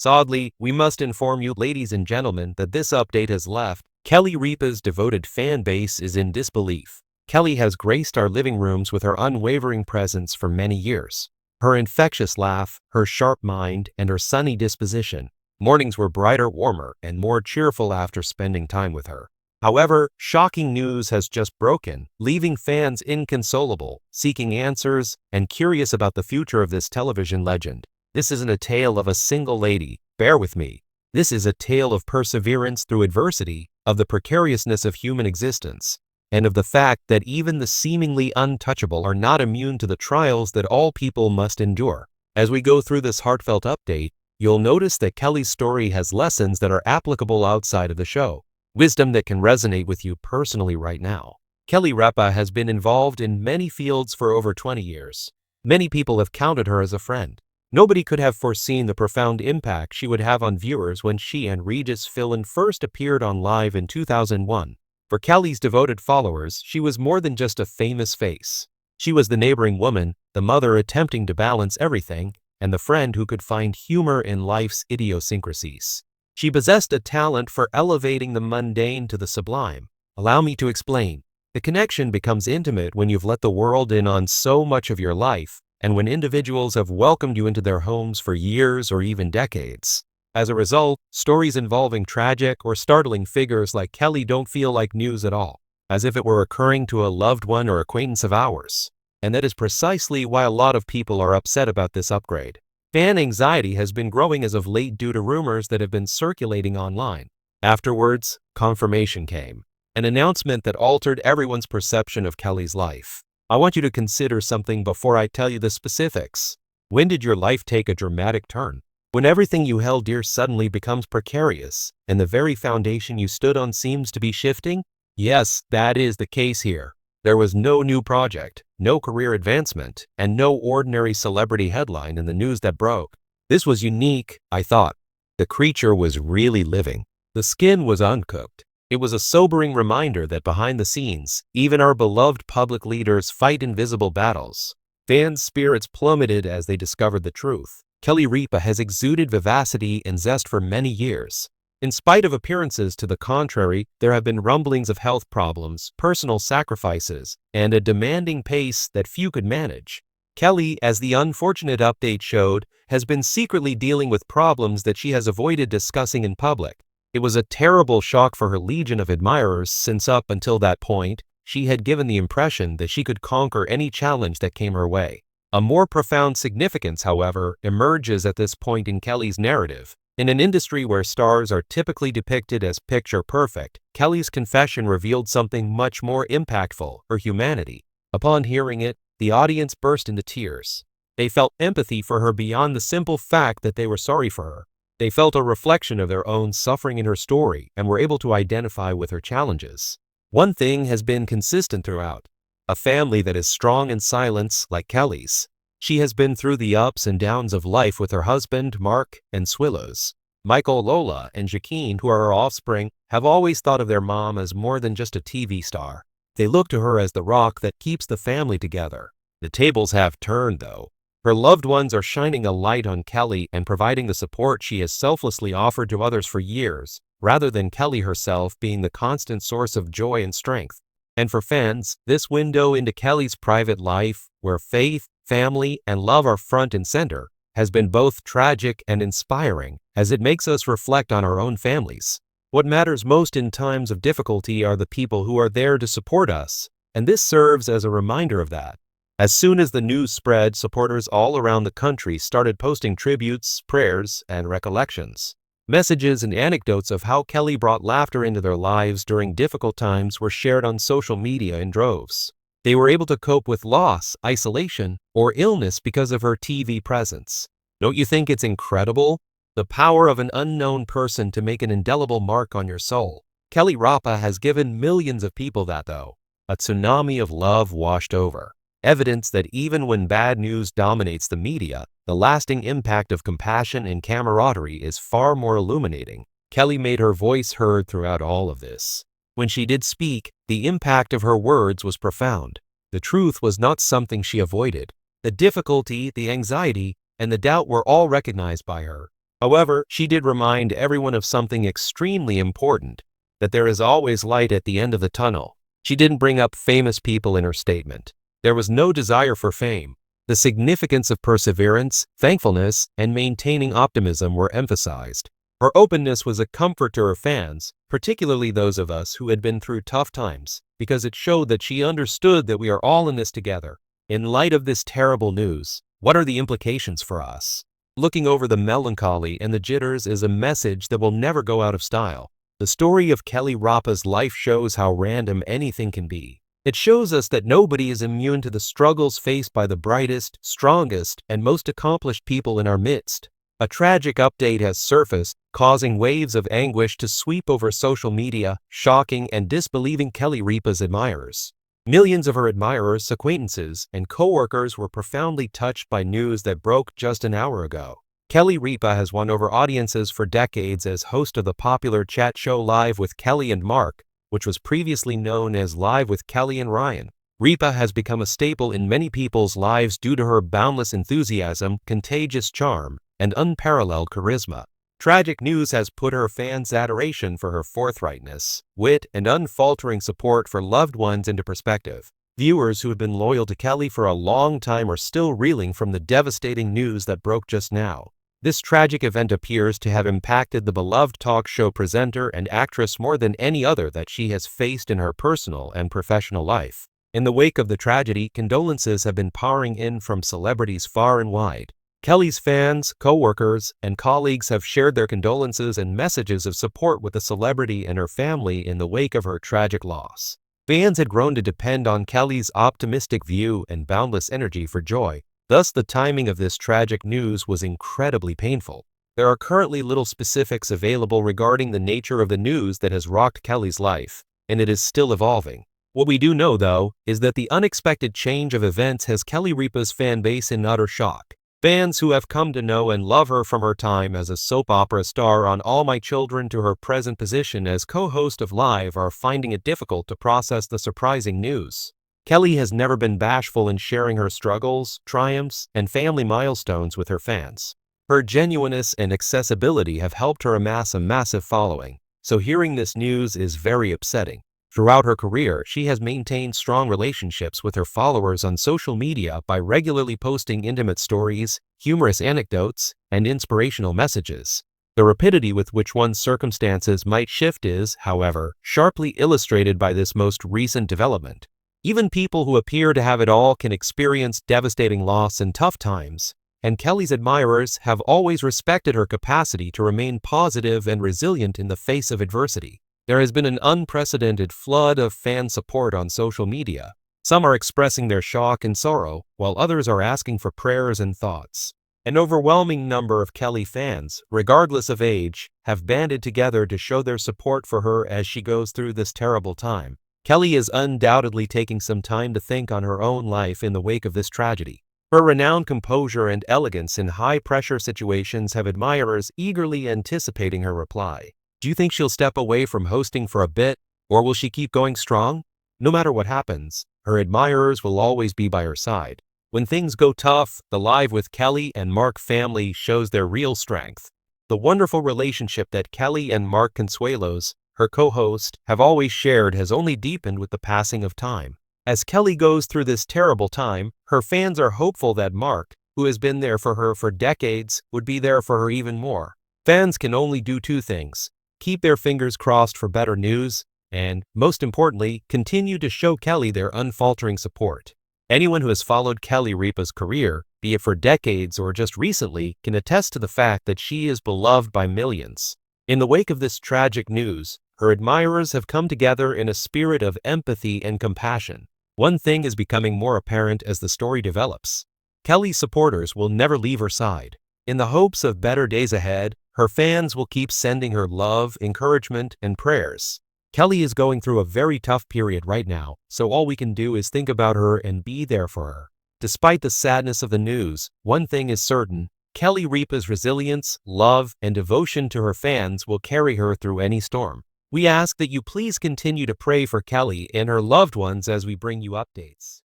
Sadly, we must inform you, ladies and gentlemen, that this update has left Kelly Ripa's devoted fan base is in disbelief. Kelly has graced our living rooms with her unwavering presence for many years. Her infectious laugh, her sharp mind, and her sunny disposition. Mornings were brighter, warmer, and more cheerful after spending time with her. However, shocking news has just broken, leaving fans inconsolable, seeking answers, and curious about the future of this television legend. This isn't a tale of a single lady, bear with me. This is a tale of perseverance through adversity, of the precariousness of human existence, and of the fact that even the seemingly untouchable are not immune to the trials that all people must endure. As we go through this heartfelt update, you'll notice that Kelly's story has lessons that are applicable outside of the show. Wisdom that can resonate with you personally right now. Kelly Ripa has been involved in many fields for over 20 years. Many people have counted her as a friend. Nobody could have foreseen the profound impact she would have on viewers when she and Regis Philbin first appeared on Live in 2001. For Kelly's devoted followers, she was more than just a famous face. She was the neighboring woman, the mother attempting to balance everything, and the friend who could find humor in life's idiosyncrasies. She possessed a talent for elevating the mundane to the sublime. Allow me to explain. The connection becomes intimate when you've let the world in on so much of your life, and when individuals have welcomed you into their homes for years or even decades. As a result, stories involving tragic or startling figures like Kelly don't feel like news at all, as if it were occurring to a loved one or acquaintance of ours. And that is precisely why a lot of people are upset about this upgrade. Fan anxiety has been growing as of late due to rumors that have been circulating online. Afterwards, confirmation came. An announcement that altered everyone's perception of Kelly's life. I want you to consider something before I tell you the specifics. When did your life take a dramatic turn? When everything you held dear suddenly becomes precarious, and the very foundation you stood on seems to be shifting? Yes, that is the case here. There was no new project, no career advancement, and no ordinary celebrity headline in the news that broke. This was unique, I thought. The creature was really living. The skin was uncooked. It was a sobering reminder that behind the scenes, even our beloved public leaders fight invisible battles. Fans' spirits plummeted as they discovered the truth. Kelly Ripa has exuded vivacity and zest for many years. In spite of appearances to the contrary, there have been rumblings of health problems, personal sacrifices, and a demanding pace that few could manage. Kelly, as the unfortunate update showed, has been secretly dealing with problems that she has avoided discussing in public. It was a terrible shock for her legion of admirers since up until that point, she had given the impression that she could conquer any challenge that came her way. A more profound significance, however, emerges at this point in Kelly's narrative. In an industry where stars are typically depicted as picture perfect, Kelly's confession revealed something much more impactful, her humanity. Upon hearing it, the audience burst into tears. They felt empathy for her beyond the simple fact that they were sorry for her. They felt a reflection of their own suffering in her story and were able to identify with her challenges. One thing has been consistent throughout: a family that is strong in silence like Kelly's. She has been through the ups and downs of life with her husband, Mark, and Swillows. Michael, Lola, and Joaquin, who are her offspring, have always thought of their mom as more than just a TV star. They look to her as the rock that keeps the family together. The tables have turned, though. Her loved ones are shining a light on Kelly and providing the support she has selflessly offered to others for years, rather than Kelly herself being the constant source of joy and strength. And for fans, this window into Kelly's private life, where faith, family, and love are front and center, has been both tragic and inspiring, as it makes us reflect on our own families. What matters most in times of difficulty are the people who are there to support us, and this serves as a reminder of that. As soon as the news spread, supporters all around the country started posting tributes, prayers, and recollections. Messages and anecdotes of how Kelly brought laughter into their lives during difficult times were shared on social media in droves. They were able to cope with loss, isolation, or illness because of her TV presence. Don't you think it's incredible? The power of an unknown person to make an indelible mark on your soul. Kelly Ripa has given millions of people that, though. A tsunami of love washed over. Evidence that even when bad news dominates the media, the lasting impact of compassion and camaraderie is far more illuminating. Kelly made her voice heard throughout all of this. When she did speak, the impact of her words was profound. The truth was not something she avoided. The difficulty, the anxiety, and the doubt were all recognized by her. However, she did remind everyone of something extremely important, that there is always light at the end of the tunnel. She didn't bring up famous people in her statement. There was no desire for fame. The significance of perseverance, thankfulness, and maintaining optimism were emphasized. Her openness was a comfort to her fans, particularly those of us who had been through tough times, because it showed that she understood that we are all in this together. In light of this terrible news, what are the implications for us? Looking over the melancholy and the jitters is a message that will never go out of style. The story of Kelly Ripa's life shows how random anything can be. It shows us that nobody is immune to the struggles faced by the brightest, strongest, and most accomplished people in our midst. A tragic update has surfaced, causing waves of anguish to sweep over social media, shocking and disbelieving Kelly Ripa's admirers. Millions of her admirers, acquaintances, and co-workers were profoundly touched by news that broke just an hour ago. Kelly Ripa has won over audiences for decades as host of the popular chat show Live with Kelly and Mark, which was previously known as Live with Kelly and Ryan. Ripa has become a staple in many people's lives due to her boundless enthusiasm, contagious charm, and unparalleled charisma. Tragic news has put her fans' adoration for her forthrightness, wit, and unfaltering support for loved ones into perspective. Viewers who have been loyal to Kelly for a long time are still reeling from the devastating news that broke just now. This tragic event appears to have impacted the beloved talk show presenter and actress more than any other that she has faced in her personal and professional life. In the wake of the tragedy, condolences have been pouring in from celebrities far and wide. Kelly's fans, co-workers, and colleagues have shared their condolences and messages of support with the celebrity and her family in the wake of her tragic loss. Fans had grown to depend on Kelly's optimistic view and boundless energy for joy. Thus, the timing of this tragic news was incredibly painful. There are currently little specifics available regarding the nature of the news that has rocked Kelly's life, and it is still evolving. What we do know, though, is that the unexpected change of events has Kelly Ripa's fan base in utter shock. Fans who have come to know and love her from her time as a soap opera star on All My Children to her present position as co-host of Live are finding it difficult to process the surprising news. Kelly has never been bashful in sharing her struggles, triumphs, and family milestones with her fans. Her genuineness and accessibility have helped her amass a massive following, so hearing this news is very upsetting. Throughout her career, she has maintained strong relationships with her followers on social media by regularly posting intimate stories, humorous anecdotes, and inspirational messages. The rapidity with which one's circumstances might shift is, however, sharply illustrated by this most recent development. Even people who appear to have it all can experience devastating loss in tough times, and Kelly's admirers have always respected her capacity to remain positive and resilient in the face of adversity. There has been an unprecedented flood of fan support on social media. Some are expressing their shock and sorrow, while others are asking for prayers and thoughts. An overwhelming number of Kelly fans, regardless of age, have banded together to show their support for her as she goes through this terrible time. Kelly is undoubtedly taking some time to think on her own life in the wake of this tragedy. Her renowned composure and elegance in high-pressure situations have admirers eagerly anticipating her reply. Do you think she'll step away from hosting for a bit, or will she keep going strong? No matter what happens, her admirers will always be by her side. When things go tough, the Live with Kelly and Mark family shows their real strength. The wonderful relationship that Kelly and Mark Consuelos, her co-host, have always shared has only deepened with the passing of time. As Kelly goes through this terrible time, her fans are hopeful that Mark, who has been there for her for decades, would be there for her even more. Fans can only do two things: keep their fingers crossed for better news, and, most importantly, continue to show Kelly their unfaltering support. Anyone who has followed Kelly Ripa's career, be it for decades or just recently, can attest to the fact that she is beloved by millions. In the wake of this tragic news, her admirers have come together in a spirit of empathy and compassion. One thing is becoming more apparent as the story develops. Kelly's supporters will never leave her side. In the hopes of better days ahead, her fans will keep sending her love, encouragement, and prayers. Kelly is going through a very tough period right now, so all we can do is think about her and be there for her. Despite the sadness of the news, one thing is certain: Kelly Ripa's resilience, love, and devotion to her fans will carry her through any storm. We ask that you please continue to pray for Kelly and her loved ones as we bring you updates.